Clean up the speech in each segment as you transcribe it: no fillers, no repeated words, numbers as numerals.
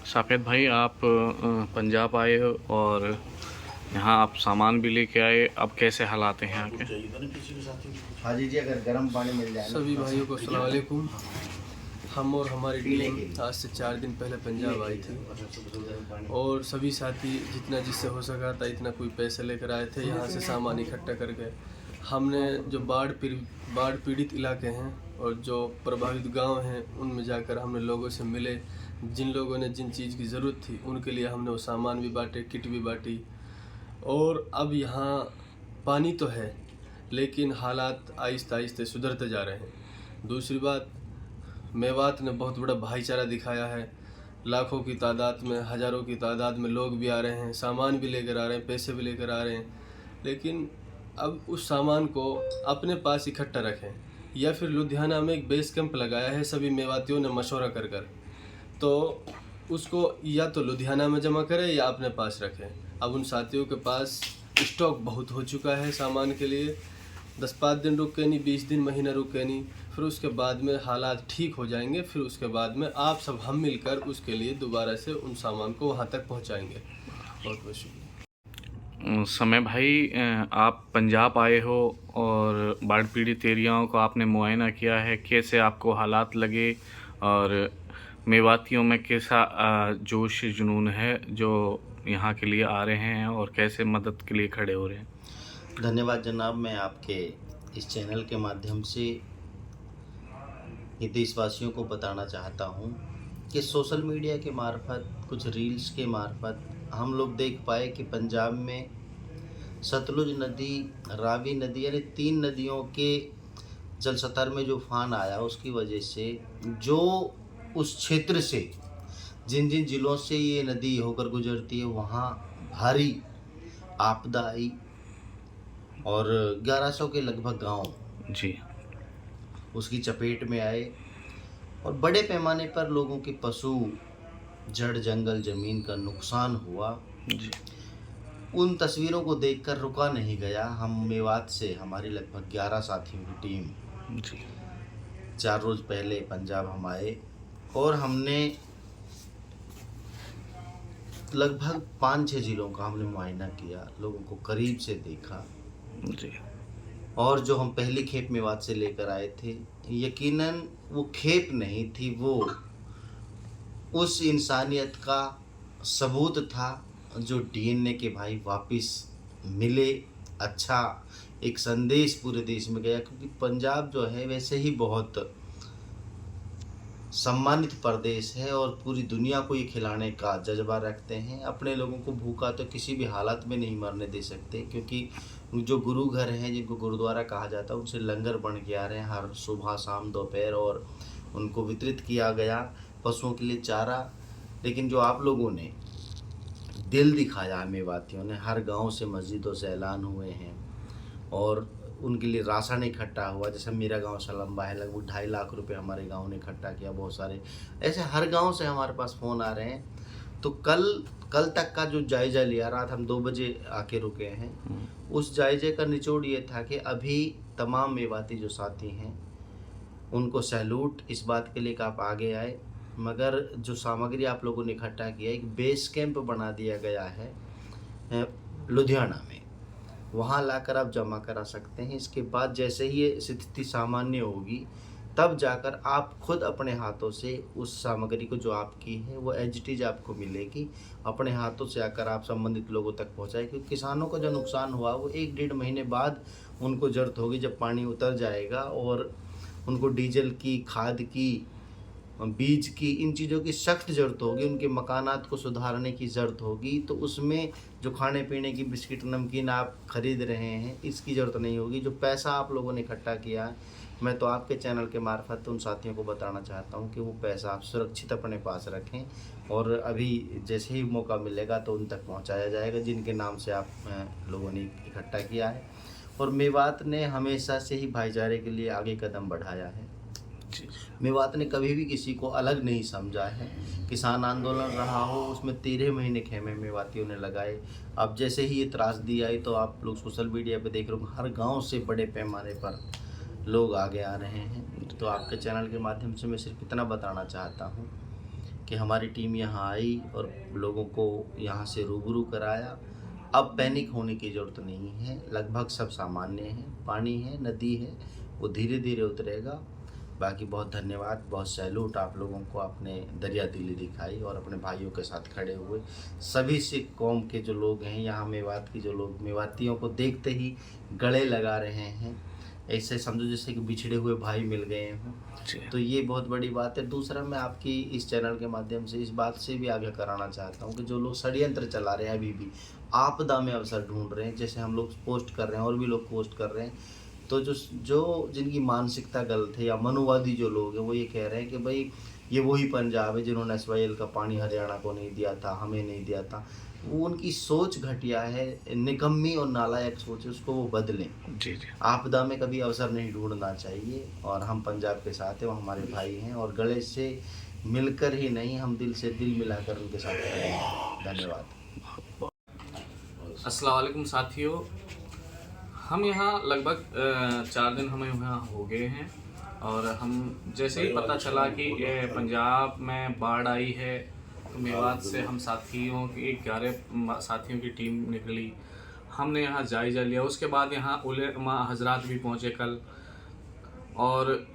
साकेत भाई, आप पंजाब आए हो और यहाँ आप सामान भी लेके आए। अब कैसे हालात हैं यहाँ के? हाँ जी अगर गर्म पानी मिल जाए सभी भाइयों को अस्सलाम वालेकुम। हम और हमारी टीम आज से 4 दिन पहले पंजाब आई थी और सभी साथी जितना जिससे हो सका था इतना कोई पैसे लेकर आए थे। यहाँ से सामान इकट्ठा करके हमने जो बाढ़ पीड़ित इलाके हैं और जो प्रभावित गांव हैं उनमें जाकर हमने लोगों से मिले। जिन लोगों ने जिन चीज़ की ज़रूरत थी उनके लिए हमने वो सामान भी बांटे, किट भी बांटी। और अब यहाँ पानी तो है लेकिन हालात आहिस्ते आहिस्ते सुधरते जा रहे हैं। दूसरी बात, मेवात ने बहुत बड़ा भाईचारा दिखाया है। लाखों की तादाद में, हज़ारों की तादाद में लोग भी आ रहे हैं, सामान भी लेकर आ रहे हैं, पैसे भी लेकर आ रहे हैं। लेकिन अब उस सामान को अपने पास इकट्ठा रखें या फिर लुधियाना में एक बेस कैंप लगाया है सभी मेवातियों ने मशवरा कर तो उसको या तो लुधियाना में जमा करें या अपने पास रखें। अब उन साथियों के पास स्टॉक बहुत हो चुका है सामान के लिए। 10-5 दिन रुके नहीं, 20 दिन, महीना रुके नहीं, फिर उसके बाद में हालात ठीक हो जाएंगे। फिर उसके बाद में आप सब हम मिलकर उसके लिए दोबारा से उन सामान को वहाँ तक पहुँचाएंगे। बहुत बहुत शुक्रिया। समय भाई, आप पंजाब आए हो और बाढ़ पीड़ित एरियाओं को आपने मुआयना किया है। कैसे आपको हालात लगे और मेवातियों में कैसा जोश जुनून है जो यहाँ के लिए आ रहे हैं और कैसे मदद के लिए खड़े हो रहे हैं? धन्यवाद जनाब। मैं आपके इस चैनल के माध्यम से ये देशवासियों को बताना चाहता हूँ कि सोशल मीडिया के मार्फत, कुछ रील्स के मार्फत हम लोग देख पाए कि पंजाब में सतलुज नदी, रावी नदी यानी 3 नदियों के जल स्तर में जो उफान आया उसकी वजह से जो उस क्षेत्र से जिन जिन ज़िलों से ये नदी होकर गुजरती है वहाँ भारी आपदा आई और 1100 के लगभग गांव जी उसकी चपेट में आए और बड़े पैमाने पर लोगों के पशु, जड़ जंगल, ज़मीन का नुकसान हुआ। जी। उन तस्वीरों को देखकर रुका नहीं गया। हम मेवात से हमारी लगभग 11 साथियों की टीम जी 4 रोज़ पहले पंजाब हम आए और हमने लगभग 5-6 ज़िलों का हमने मुआयना किया, लोगों को करीब से देखा। जी और जो हम पहली खेप मेवात से लेकर आए थे, यकीनन वो खेप नहीं थी, वो उस इंसानियत का सबूत था जो डीएनए के भाई वापस मिले। अच्छा एक संदेश पूरे देश में गया, क्योंकि पंजाब जो है वैसे ही बहुत सम्मानित प्रदेश है और पूरी दुनिया को ये खिलाने का जज्बा रखते हैं। अपने लोगों को भूखा तो किसी भी हालत में नहीं मरने दे सकते, क्योंकि जो गुरु घर हैं, जिनको गुरुद्वारा कहा जाता है, उनसे लंगर बन के आ रहे हैं हर सुबह, शाम, दोपहर, और उनको वितरित किया गया पशुओं के लिए चारा। लेकिन जो आप लोगों ने दिल दिखाया, मेवातियों ने, हर गांव से मस्जिदों से ऐलान हुए हैं और उनके लिए राशन इकट्ठा हुआ। जैसे मेरा गांव सलम्बा है, लगभग 2.5 लाख रुपए हमारे गांव ने इकट्ठा किया। बहुत सारे ऐसे हर गांव से हमारे पास फ़ोन आ रहे हैं। तो कल तक का जो जायज़ा लिया, रात हम 2 बजे आके रुके हैं, उस जायजे का निचोड़ ये था कि अभी तमाम मेवाती जो साथी हैं उनको सैल्यूट इस बात के लिए कि आप आगे आए। मगर जो सामग्री आप लोगों ने इकट्ठा किया, एक बेस कैंप बना दिया गया है लुधियाना में, वहाँ लाकर आप जमा करा सकते हैं। इसके बाद जैसे ही ये स्थिति सामान्य होगी तब जाकर आप खुद अपने हाथों से उस सामग्री को जो आपकी है वो एज इट इज़ आपको मिलेगी, अपने हाथों से आकर आप संबंधित लोगों तक पहुँचाए। क्योंकि किसानों का जो नुकसान हुआ वो 1-1.5 महीने बाद उनको ज़रूरत होगी, जब पानी उतर जाएगा और उनको डीजल की, खाद की, बीज की, इन चीज़ों की सख्त ज़रूरत होगी। उनके मकानात को सुधारने की ज़रूरत होगी। तो उसमें जो खाने पीने की बिस्किट, नमकीन आप ख़रीद रहे हैं, इसकी ज़रूरत नहीं होगी। जो पैसा आप लोगों ने इकट्ठा किया है, मैं तो आपके चैनल के मार्फत उन साथियों को बताना चाहता हूं कि वो पैसा आप सुरक्षित अपने पास रखें और अभी जैसे ही मौका मिलेगा तो उन तक पहुंचाया जाएगा जिनके नाम से आप लोगों ने इकट्ठा किया है। और मेवात ने हमेशा से ही भाईचारे के लिए आगे कदम बढ़ाया है। मेवात ने कभी भी किसी को अलग नहीं समझा है। किसान आंदोलन रहा हो, उसमें 13 महीने खेमे मेवातियों ने लगाए। अब जैसे ही ये त्रासदी आई तो आप लोग सोशल मीडिया पे देख रहे हो, हर गांव से बड़े पैमाने पर लोग आगे आ रहे हैं। तो आपके चैनल के माध्यम से मैं सिर्फ इतना बताना चाहता हूँ कि हमारी टीम यहाँ आई और लोगों को यहाँ से रूबरू कराया। अब पैनिक होने की ज़रूरत नहीं है, लगभग सब सामान्य है, पानी है, नदी है, वो धीरे धीरे उतरेगा। बाकी बहुत धन्यवाद, बहुत सैल्यूट आप लोगों को, आपने दरिया दिली दिखाई और अपने भाइयों के साथ खड़े हुए। सभी सिख कौम के जो लोग हैं यहाँ, मेवात के जो लोग मेवातियों को देखते ही गले लगा रहे हैं, ऐसे समझो जैसे कि बिछड़े हुए भाई मिल गए हों। तो ये बहुत बड़ी बात है। दूसरा, मैं आपकी इस चैनल के माध्यम से इस बात से भी आगाह कराना चाहता हूँ कि जो लोग षड्यंत्र चला रहे हैं, अभी भी आपदा में अवसर ढूंढ रहे हैं, जैसे हम लोग पोस्ट कर रहे हैं और भी लोग पोस्ट कर रहे हैं, तो जो जिनकी मानसिकता गलत है या मनुवादी जो लोग हैं, वो ये कह रहे हैं कि भाई ये वही पंजाब है जिन्होंने SYL का पानी हरियाणा को नहीं दिया था, हमें नहीं दिया था। वो उनकी सोच घटिया है, निकम्मी और नालायक सोच है, उसको वो बदलें। जी। आपदा में कभी अवसर नहीं ढूंढना चाहिए और हम पंजाब के साथ हैं, वो हमारे भाई हैं और गले से मिलकर ही नहीं, हम दिल से दिल मिलाकर उनके साथ खड़े हैं। धन्यवाद। अस्सलाम वालेकुम साथियों, हम यहाँ लगभग 4 दिन हमें यहाँ हो गए हैं और हम जैसे ही पता चला कि पंजाब में बाढ़ आई है तो मेवात से हम साथियों की 11 साथियों की टीम निकली। हमने यहाँ जायज़ा लिया। उसके बाद यहाँ उलेमा हजरात भी पहुँचे कल, और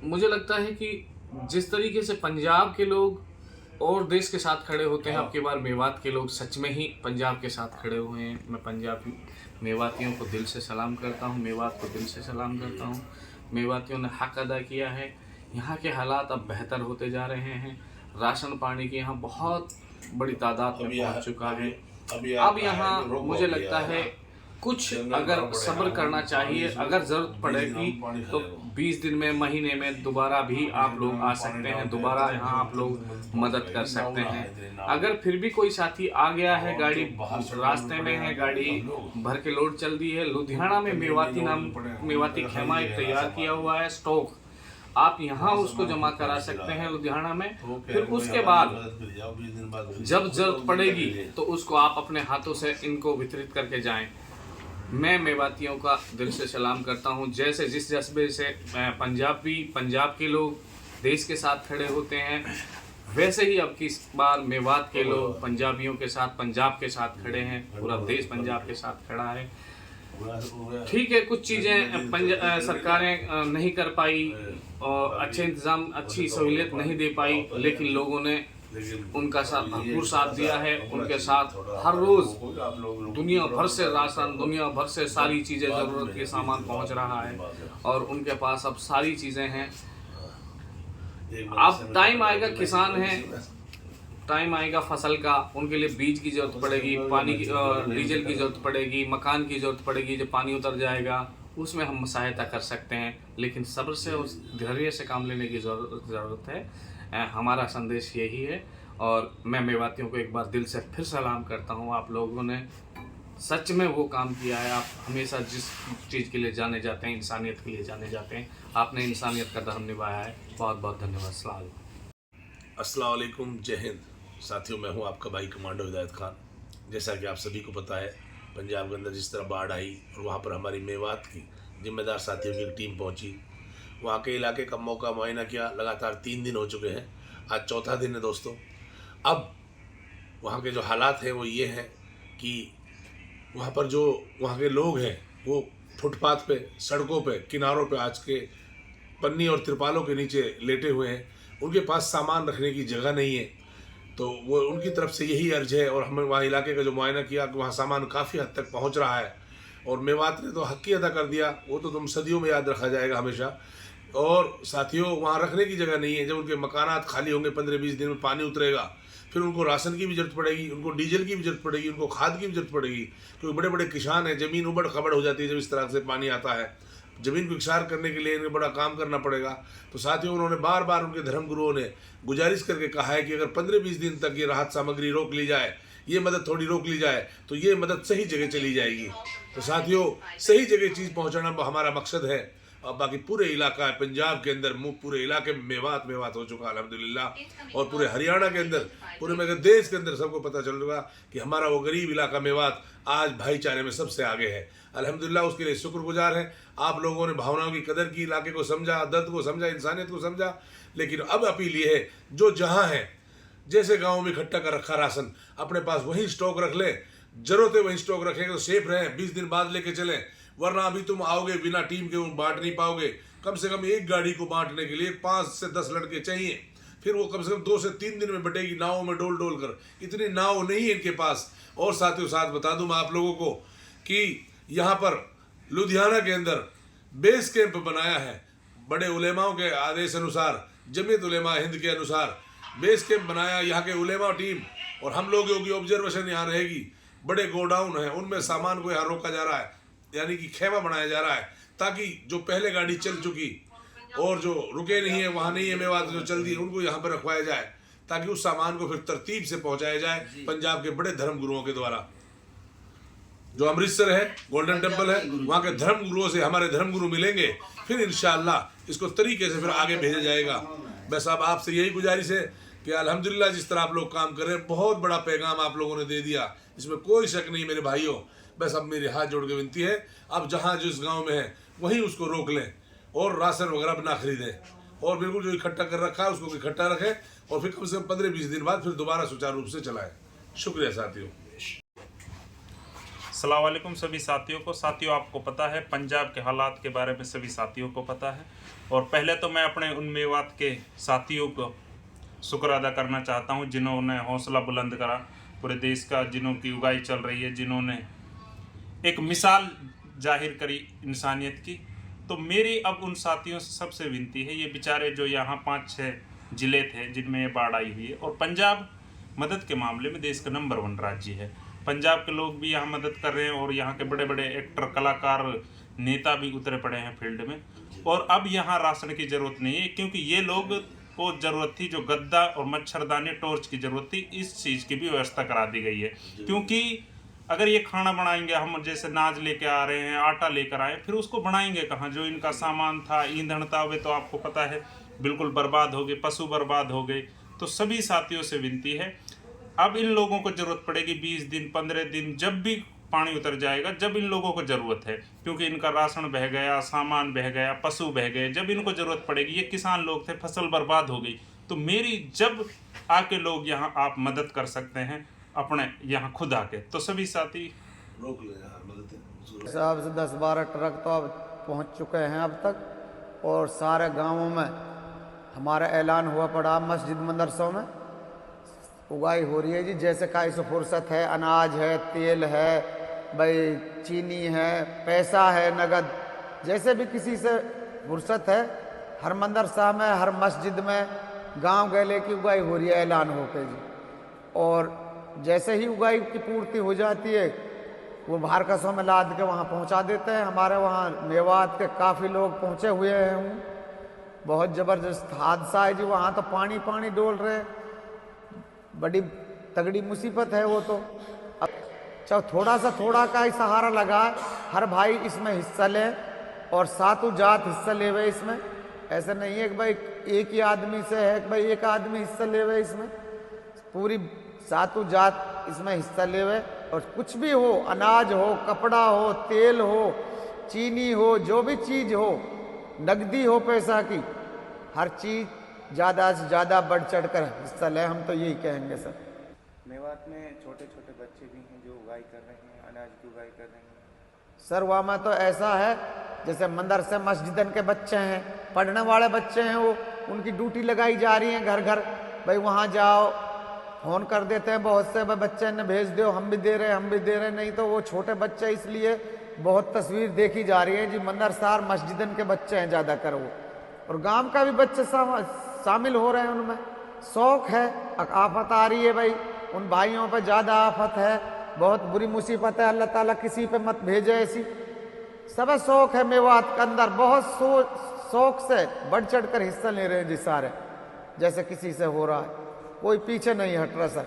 मुझे लगता है कि जिस तरीके से पंजाब के लोग और देश के साथ खड़े होते हैं, अब की बार मेवात के लोग सच में ही पंजाब के साथ खड़े हुए हैं। मैं पंजाबी मेवातियों को दिल से सलाम करता हूं, मेवात को दिल से सलाम करता हूं। मेवातियों ने हक अदा किया है। यहाँ के हालात अब बेहतर होते जा रहे हैं। राशन पानी की यहाँ बहुत बड़ी तादाद में पहुँच चुका है। अब यहाँ मुझे लगता है कुछ अगर सब्र करना चाहिए। अगर ज़रूरत पड़ेगी तो 20 दिन में, महीने में दोबारा भी आप लोग आ सकते हैं, दोबारा यहाँ आप लोग मदद कर सकते हैं। अगर फिर भी कोई साथी आ गया है, गाड़ी रास्ते में है, गाड़ी भर के लोड चल दी है, लुधियाना में मेवाती खेमा एक तैयार किया हुआ है स्टॉक, आप यहाँ उसको जमा करा सकते हैं लुधियाना में। फिर उसके बाद जब जरूरत पड़ेगी तो उसको आप अपने हाथों से इनको वितरित करके जाएं। मैं मेवातियों का दिल से सलाम करता हूं। जैसे जिस जज्बे से पंजाब के लोग देश के साथ खड़े होते हैं, वैसे ही अब की बार मेवात के लोग पंजाबियों के साथ, पंजाब के साथ खड़े हैं। पूरा देश पंजाब के साथ खड़ा है। ठीक है, कुछ चीज़ें सरकारें नहीं कर पाई और अच्छे इंतज़ाम, अच्छी सहूलियत नहीं दे पाई, लेकिन लोगों ने उनका साथ भरपूर साथ दिया है। उनके साथ हर रोज़ दुनिया भर से राशन, दुनिया भर से सारी चीज़ें, ज़रूरत के सामान पहुंच रहा है और उनके पास अब सारी चीज़ें हैं। अब टाइम आएगा, किसान हैं, टाइम आएगा फसल का, उनके लिए बीज की ज़रूरत पड़ेगी, पानी की, डीजल की ज़रूरत पड़ेगी, मकान की ज़रूरत पड़ेगी। जब पानी उतर जाएगा उसमें हम सहायता कर सकते हैं, लेकिन सब्र से और धैर्य से काम लेने की ज़रूरत है। हमारा संदेश यही है और मैं मेवातियों को एक बार दिल से फिर सलाम करता हूँ। आप लोगों ने सच में वो काम किया है। आप हमेशा जिस चीज़ के लिए जाने जाते हैं, इंसानियत के लिए जाने जाते हैं, आपने इंसानियत का धर्म निभाया है। बहुत बहुत धन्यवाद। अस्सलाम वालेकुम, जय हिंद साथियों। मैं हूं आपका भाई कमांडो हिदायत खान। जैसा कि आप सभी को पता है, पंजाब के अंदर जिस तरह बाढ़ आई और वहां पर हमारी मेवात की जिम्मेदार साथियों की एक टीम पहुंची, वहां के इलाके का मौका मुआयना किया। लगातार 3 दिन हो चुके हैं, आज चौथा दिन है दोस्तों। अब वहाँ के जो हालात हैं वो ये हैं कि वहाँ पर जो वहाँ के लोग हैं वो फुटपाथ पे, सड़कों पे, किनारों पे आज के पन्नी और तिरपालों के नीचे लेटे हुए हैं। उनके पास सामान रखने की जगह नहीं है। तो वो उनकी तरफ से यही अर्ज है और हमने वहाँ इलाके का जो मुआयना किया कि वहाँ सामान काफ़ी हद तक पहुँच रहा है और मेवात ने तो हक ही अदा कर दिया। वो तो तुम सदियों में याद रखा जाएगा हमेशा। और साथियों, वहाँ रखने की जगह नहीं है। जब उनके मकानात खाली होंगे, 15-20 दिन में पानी उतरेगा, फिर उनको राशन की भी जरूरत पड़ेगी, उनको डीजल की भी जरूरत पड़ेगी, उनको खाद की भी जरूरत पड़ेगी, क्योंकि बड़े बड़े किसान हैं। ज़मीन उबड़ खबड़ हो जाती है जब इस तरह से पानी आता है। ज़मीन को इकसार करने के लिए इन्हें बड़ा काम करना पड़ेगा। तो साथियों, उन्होंने बार बार उनके धर्मगुरुओं ने गुजारिश करके कहा है कि अगर 15-20 दिन तक ये राहत सामग्री रोक ली जाए, ये मदद थोड़ी रोक ली जाए, तो ये मदद सही जगह चली जाएगी। तो साथियों, सही जगह चीज़ पहुँचाना हमारा मकसद है। और बाकी पूरे इलाका है पंजाब के अंदर, पूरे इलाके में मेवात हो चुका अल्हम्दुलिल्लाह। और पूरे हरियाणा के अंदर, पूरे मगर देश के अंदर सबको पता चल चुका कि हमारा वो गरीब इलाका मेवात आज भाईचारे में सबसे आगे है अल्हम्दुलिल्लाह। उसके लिए शुक्रगुजार है। आप लोगों ने भावनाओं की कदर की, इलाके को समझा, दर्द को समझा, इंसानियत को समझा। लेकिन अब अपील ये है, जो जहाँ है, जैसे गाँव में इकट्ठा कर रखा राशन, अपने पास वही स्टॉक रख ले, जरूरत है वही स्टॉक रखेंगे तो सेफ रहें, 20 दिन बाद लेके चलें। वरना अभी तुम आओगे बिना टीम के बांट नहीं पाओगे। कम से कम एक गाड़ी को बांटने के लिए 5 से 10 लड़के चाहिए, फिर वो कम से कम 2 से 3 दिन में बटेगी, नावों में डोल डोल कर। इतनी नाव नहीं है इनके पास। और साथियों साथ बता दूं मैं आप लोगों को कि यहाँ पर लुधियाना के अंदर बेस कैंप बनाया है, बड़े उलेमाओं के आदेश अनुसार, जमीयत उलेमा हिंद के अनुसार बेस कैंप बनाया। यहाँ के उलेमा टीम और हम लोगों की ऑब्जर्वेशन यहाँ रहेगी। बड़े गोडाउन हैं, उनमें सामान को यहाँ रोका जा रहा है, यानी कि खेमा बनाया जा रहा है, ताकि जो पहले गाड़ी चल चुकी और जो रुके नहीं है, वहाँ नहीं है मेवात जो चल दी, उनको यहाँ पर रखवाया जाए, ताकि उस सामान को फिर तरतीब से पहुँचाया जाए पंजाब के बड़े धर्म गुरुओं के द्वारा। जो अमृतसर है, गोल्डन टेम्पल है, वहाँ के धर्म गुरुओं से हमारे धर्म गुरु मिलेंगे, फिर इंशाअल्लाह इसको तरीके से फिर आगे भेजा जाएगा। बस अब आपसे यही गुजारिश है कि अल्हम्दुलिल्लाह जिस तरह आप लोग काम कर रहे हैं, बहुत बड़ा पैगाम आप लोगों ने दे दिया, इसमें कोई शक नहीं मेरे भाइयों। बस अब मेरे हाथ जोड़ के विनती है, अब जहाँ जिस गांव में है वहीं उसको रोक लें और राशन वगैरह ना खरीदें, और बिल्कुल जो इकट्ठा कर रखा है उसको इकट्ठा रखें और फिर कम से कम 15-20 दिन बाद फिर दोबारा सुचारू रूप से चलाएं। शुक्रिया साथियों। अस्सलाम वालेकुम सभी साथियों को। साथियों, आपको पता है पंजाब के हालात के बारे में सभी साथियों को पता है, और पहले तो मैं अपने उन मेवात के साथियों को शुक्र अदा करना चाहता हूं जिन्होंने हौसला बुलंद करा पूरे देश का, जिन्हों की उगाई चल रही है, जिन्होंने एक मिसाल जाहिर करी इंसानियत की। तो मेरी अब उन साथियों से सबसे विनती है, ये बेचारे जो यहाँ 5-6 ज़िले थे जिनमें ये बाढ़ आई हुई है, और पंजाब मदद के मामले में देश का नंबर 1 राज्य है। पंजाब के लोग भी यहाँ मदद कर रहे हैं और यहाँ के बड़े बड़े एक्टर, कलाकार, नेता भी उतरे पड़े हैं फील्ड में। और अब यहाँ राशन की ज़रूरत नहीं है, क्योंकि ये लोग को ज़रूरत थी जो गद्दा और मच्छरदानी, टॉर्च की ज़रूरत थी, इस चीज़ की भी व्यवस्था करा दी गई है। क्योंकि अगर ये खाना बनाएंगे, हम जैसे नाज लेके आ रहे हैं, आटा लेकर आए, फिर उसको बनाएंगे कहाँ? जो इनका सामान था, ईंधन था, वे तो आपको पता है बिल्कुल बर्बाद हो गए, पशु बर्बाद हो गए। तो सभी साथियों से विनती है, अब इन लोगों को ज़रूरत पड़ेगी 20 दिन, 15 दिन, जब भी पानी उतर जाएगा, जब इन लोगों को ज़रूरत है, क्योंकि इनका राशन बह गया, सामान बह गया, पशु बह गए, जब इनको ज़रूरत पड़ेगी। ये किसान लोग थे, फसल बर्बाद हो गई। तो मेरी जब आके लोग यहाँ आप मदद कर सकते हैं अपने यहाँ खुद आके, तो सभी साथी रोक ले यार, मदद साहब से 10-12 ट्रक तो अब पहुँच चुके हैं अब तक, और सारे गाँवों में हमारा ऐलान हुआ पड़ा, मस्जिद मदरसों में उगाई हो रही है जी। जैसे काई से फुर्सत है, अनाज है, तेल है, भाई चीनी है, पैसा है, नगद, जैसे भी किसी से फुर्सत है, हर मदरसा में, हर मस्जिद में गांव गैले की उगाई हो रही है, ऐलान होकर जी। और जैसे ही उगाई की पूर्ति हो जाती है, वो बाहर कसों में लाद के वहाँ पहुँचा देते हैं। हमारे वहाँ मेवात के काफ़ी लोग पहुँचे हुए हैं। बहुत ज़बरदस्त हादसा है जी, वहाँ तो पानी पानी डोल रहे, बड़ी तगड़ी मुसीबत है वो। तो अब चाहे थोड़ा का ही सहारा लगा, हर भाई इसमें हिस्सा ले और सातों जात हिस्सा ले हुए इसमें। ऐसा नहीं है कि भाई एक ही आदमी से है कि भाई एक आदमी हिस्सा ले हुए इसमें, पूरी सातों जात इसमें हिस्सा ले हुए। और कुछ भी हो, अनाज हो, कपड़ा हो, तेल हो, चीनी हो, जो भी चीज़ हो, नकदी हो, पैसा की, हर चीज़ ज़्यादा से ज़्यादा बढ़ चढ़ कर हिस्सा लें, हम तो यही कहेंगे सर। मेवात में छोटे छोटे बच्चे भी हैं जो उगाई कर रहे हैं, अनाज की उगाई कर रहे हैं। सर वहाँ में तो ऐसा है, जैसे मदरसे मस्जिदन के बच्चे हैं, पढ़ने वाले बच्चे हैं, वो उनकी ड्यूटी लगाई जा रही है घर घर, भाई वहाँ जाओ, फ़ोन कर देते हैं बहुत से, भाई बच्चे ने भेज दो, हम भी दे रहे हैं, हम भी दे रहे हैं। नहीं तो वो छोटे बच्चे, इसलिए बहुत तस्वीर देखी जा रही है जी, मदरसा मस्जिदन के बच्चे हैं ज़्यादा कर वो, और गाँव का भी बच्चे शामिल हो रहे हैं उनमें। शौक़ है, आफत आ रही है भाई, उन भाइयों पर ज़्यादा आफत है, बहुत बुरी मुसीबत है, अल्लाह ताला किसी पे मत भेजे ऐसी। सब शौक़ है मेवात के अंदर, बहुत शौक़ से बढ़ चढ़ कर हिस्सा ले रहे हैं जी सारे, जैसे किसी से हो रहा है, कोई पीछे नहीं हट रहा सर।